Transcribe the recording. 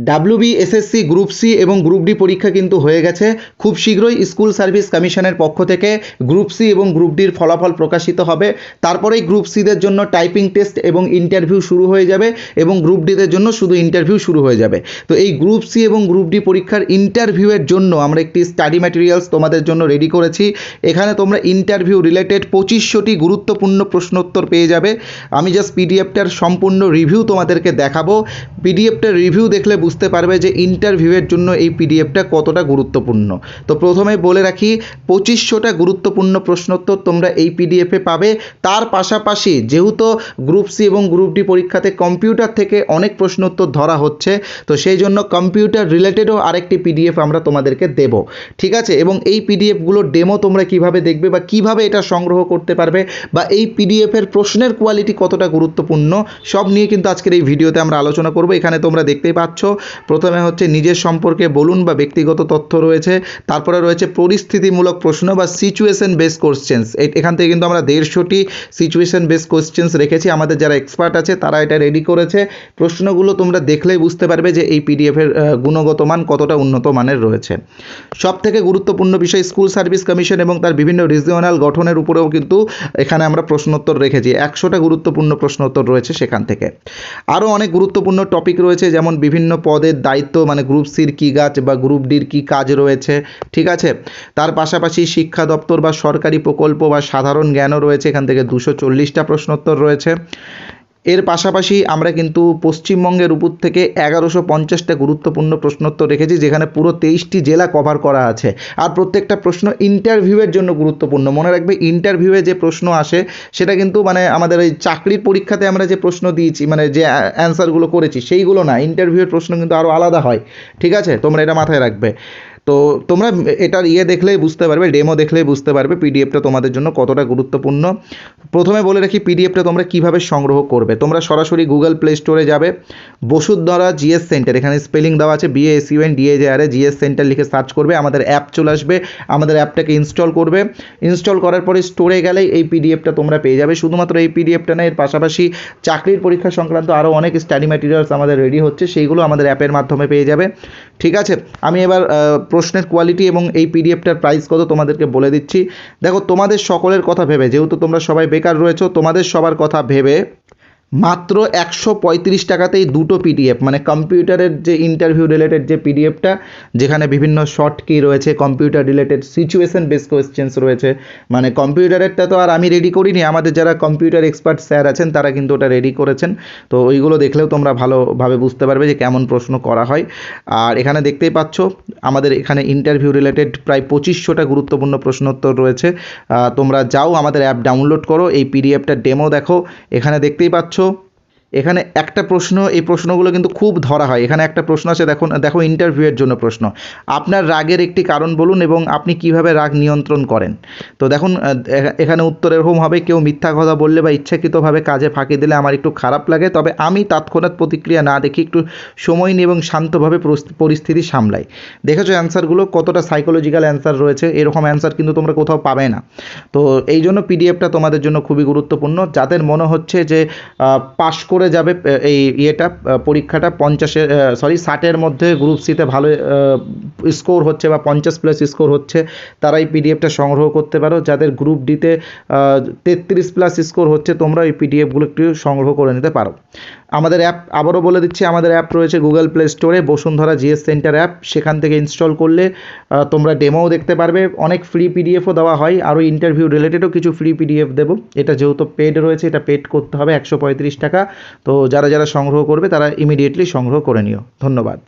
WBSSC group C এবং group D পরীক্ষা কিন্তু হয়ে গেছে। খুব শীঘ্রই স্কুল সার্ভিস কমিশনের পক্ষ থেকে গ্রুপ সি এবং গ্রুপ ডির ফলাফল প্রকাশিত হবে। তারপরেই গ্রুপ সিদের জন্য টাইপিং টেস্ট এবং ইন্টারভিউ শুরু হয়ে যাবে এবং গ্রুপ ডিদের জন্য শুধু ইন্টারভিউ শুরু হয়ে যাবে। তো এই গ্রুপ সি এবং গ্রুপ ডি পরীক্ষার ইন্টারভিউয়ের জন্য আমরা একটি স্টাডি ম্যাটেরিয়ালস তোমাদের জন্য রেডি করেছি। এখানে তোমরা ইন্টারভিউ রিলেটেড 2500টি গুরুত্বপূর্ণ প্রশ্নোত্তর পেয়ে যাবে। আমি জাস্ট পিডিএফটার সম্পূর্ণ রিভিউ তোমাদেরকে দেখাবো। পিডিএফটার রিভিউ দেখলে বুঝতে পারবে যে ইন্টারভিউয়ের জন্য এই পিডিএফটা কতটা গুরুত্বপূর্ণ। তো প্রথমে বলে রাখি 2500টা গুরুত্বপূর্ণ প্রশ্নোত্তর তোমরা এই পিডিএফে পাবে। তার পাশাপাশি যেহেতু গ্রুপ সি এবং গ্রুপ ডি পরীক্ষাতে কম্পিউটার থেকে অনেক প্রশ্নোত্তর ধরা হচ্ছে, তো সেই জন্য কম্পিউটার রিলেটেডও আরেকটি পিডিএফ আমরা তোমাদেরকে দেব, ঠিক আছে। এবং এই পিডিএফগুলোর ডেমো তোমরা কিভাবে দেখবে বা কিভাবে এটা সংগ্রহ করতে পারবে বা এই পিডিএফের প্রশ্নের কোয়ালিটি কতটা গুরুত্বপূর্ণ সব নিয়ে কিন্তু আজকের এই ভিডিওতে আমরা আলোচনা করব। এখানে তোমরা দেখতেই পাচ্ছ প্রথমে হচ্ছে নিজের সম্পর্কে বলুন বা ব্যক্তিগত তথ্য রয়েছে, তারপরে রয়েছে পরিস্থিতিমূলক প্রশ্ন বা সিচুয়েশন বেস কোশ্চেন্স। এখান থেকে কিন্তু আমরা 150টি সিচুয়েশন বেস কোশ্চেন্স রেখেছি। আমাদের যারা এক্সপার্ট আছে তারা এটা রেডি করেছে। প্রশ্নগুলো তোমরা দেখলেই বুঝতে পারবে যে এই পিডিএফের গুণগত মান কতটা উন্নত মানের রয়েছে। সব থেকে গুরুত্বপূর্ণ বিষয় স্কুল সার্ভিস কমিশন এবং তার বিভিন্ন রিজিওনাল গঠনের উপরেও কিন্তু এখানে আমরা প্রশ্নোত্তর রেখেছি। 100টা গুরুত্বপূর্ণ প্রশ্নোত্তর রয়েছে সেখান থেকে। আরও অনেক গুরুত্বপূর্ণ টপিক রয়েছে, যেমন বিভিন্ন পদের দায়িত্ব, মানে গ্রুপ সির কী কাজ বা গ্রুপ ডির কী কাজ রয়েছে, ঠিক আছে। তার পাশাপাশি শিক্ষা দপ্তর বা সরকারি প্রকল্প বা সাধারণ জ্ঞানও রয়েছে। এখান থেকে 240টা প্রশ্নোত্তর রয়েছে। এর পাশাপাশি আমরা কিন্তু পশ্চিমবঙ্গের উপর থেকে 1150টা গুরুত্বপূর্ণ প্রশ্নোত্তর রেখেছি, যেখানে পুরো 23টি জেলা কভার করা আছে। আর প্রত্যেকটা প্রশ্ন ইন্টারভিউয়ের জন্য গুরুত্বপূর্ণ। মনে রাখবে ইন্টারভিউয়ে যে প্রশ্ন আসে সেটা কিন্তু মানে আমাদের ওই চাকরির পরীক্ষাতে আমরা যে প্রশ্ন দিয়েছি, মানে যে অ্যান্সারগুলো করেছি সেইগুলো না, ইন্টারভিউয়ের প্রশ্ন কিন্তু আরও আলাদা হয়, ঠিক আছে। তোমরা এটা মাথায় রাখবে। তো তোমরা এটার দেখলেই বুঝতে পারবে, ডেমো দেখলেই বুঝতে পারবে পিডিএফটা তোমাদের জন্য কতটা গুরুত্বপূর্ণ। প্রথমে বলে রাখি পিডিএফটা তোমরা কিভাবে সংগ্রহ করবে। তোমরা সরাসরি গুগল প্লে স্টোরে যাবে, বসুন্ধরা জিএস সেন্টার, এখানে স্পেলিং দেওয়া আছে BASUNDAJR জিএস সেন্টার লিখে সার্চ করবে, আমাদের অ্যাপ চলে আসবে। আমাদের অ্যাপটাকে ইনস্টল করবে। ইনস্টল করার পরে স্টোরে গেলেই এই পিডিএফটা তোমরা পেয়ে যাবে। শুধুমাত্র এই পিডিএফটা না, এর পাশাপাশি চাকরির পরীক্ষা সংক্রান্ত আরও অনেক স্টাডি ম্যাটেরিয়ালস আমাদের রেডি হচ্ছে, সেইগুলো আমাদের অ্যাপের মাধ্যমে পেয়ে যাবে, ঠিক আছে। আমি এবার প্রশ্নের কোয়ালিটি এবং এই পিডিএফটার প্রাইস কত তোমাদেরকে বলে দিচ্ছি। দেখো, তোমাদের সকলের কথা ভেবে, যেহেতু তোমরা সবাই বেকার রয়েছো, তোমাদের সবার কথা ভেবে মাত্র 135 টাকাতেই দুটো পিডিএফ, মানে কম্পিউটারের যে ইন্টারভিউ রিলেটেড যে পিডিএফটা, যেখানে বিভিন্ন শর্ট কি রয়েছে, computer related situation base questions রয়েছে। মানে কম্পিউটারেরটা তো আর আমি রেডি করিনি, আমাদের যারা কম্পিউটার এক্সপার্ট স্যার আছেন তারা কিন্তু ওটা রেডি করেছেন। তো ওইগুলো দেখলেও তোমরা ভালোভাবে বুঝতে পারবে যে কেমন প্রশ্ন করা হয়। আর এখানে দেখতেই পাচ্ছ আমাদের এখানে ইন্টারভিউ রিলেটেড প্রায় 2500টা গুরুত্বপূর্ণ প্রশ্নোত্তর রয়েছে। তোমরা যাও, আমাদের অ্যাপ ডাউনলোড করো, এই পিডিএফটার ডেমো দেখো। এখানে দেখতেই পাচ্ছ এখানে একটা প্রশ্ন, এই প্রশ্নগুলো কিন্তু খুব ধরা হয়। এখানে একটা প্রশ্ন আছে, দেখো ইন্টারভিউয়ের জন্য প্রশ্ন, আপনার রাগের একটি কারণ বলুন এবং আপনি কিভাবে রাগ নিয়ন্ত্রণ করেন। তো দেখুন এখানে উত্তর এরকম হবে, কেউ মিথ্যা কথা বললে বা ইচ্ছাকৃতভাবে কাজে ফাঁকি দিলে আমার একটু খারাপ লাগে, তবে আমি তৎক্ষণাৎ প্রতিক্রিয়া না দেখি একটু সময় নিই এবং শান্তভাবে পরিস্থিতি সামলাই। দেখেছো অ্যান্সারগুলো কতটা সাইকোলজিক্যাল অ্যান্সার রয়েছে। এরকম অ্যান্সার কিন্তু তোমরা কোথাও পাবে না। তো এই জন্য পিডিএফটা তোমাদের জন্য খুবই গুরুত্বপূর্ণ। যাদের মনে হচ্ছে যে পাশ করে যাবে এই পরীক্ষাটা 60-এর মধ্যে গ্রুপ সিতে ভালো স্কোর হচ্ছে বা 50+ স্কোর হচ্ছে, তারা এই পিডিএফটা সংগ্রহ করতে পারো। যাদের গ্রুপ ডিতে 33+ স্কোর হচ্ছে, তোমরা এই পিডিএফগুলো একটু সংগ্রহ করে নিতে পারো। আমাদের অ্যাপ আবারও বলে দিচ্ছি, আমাদের অ্যাপ রয়েছে গুগল প্লে স্টোরে, বসুন্ধরা জিএস সেন্টার অ্যাপ। সেখান থেকে ইনস্টল করলে তোমরা ডেমোও দেখতে পারবে, অনেক ফ্রি পিডিএফও দেওয়া হয়, আরও ইন্টারভিউ রিলেটেডও কিছু ফ্রি পিডিএফ দেবো। এটা যেহেতু পেড রয়েছে, এটা পেড করতে হবে 135 টাকা। তো যারা সংগ্রহ করবে তারা ইমিডিয়েটলি সংগ্রহ করে নিও। ধন্যবাদ।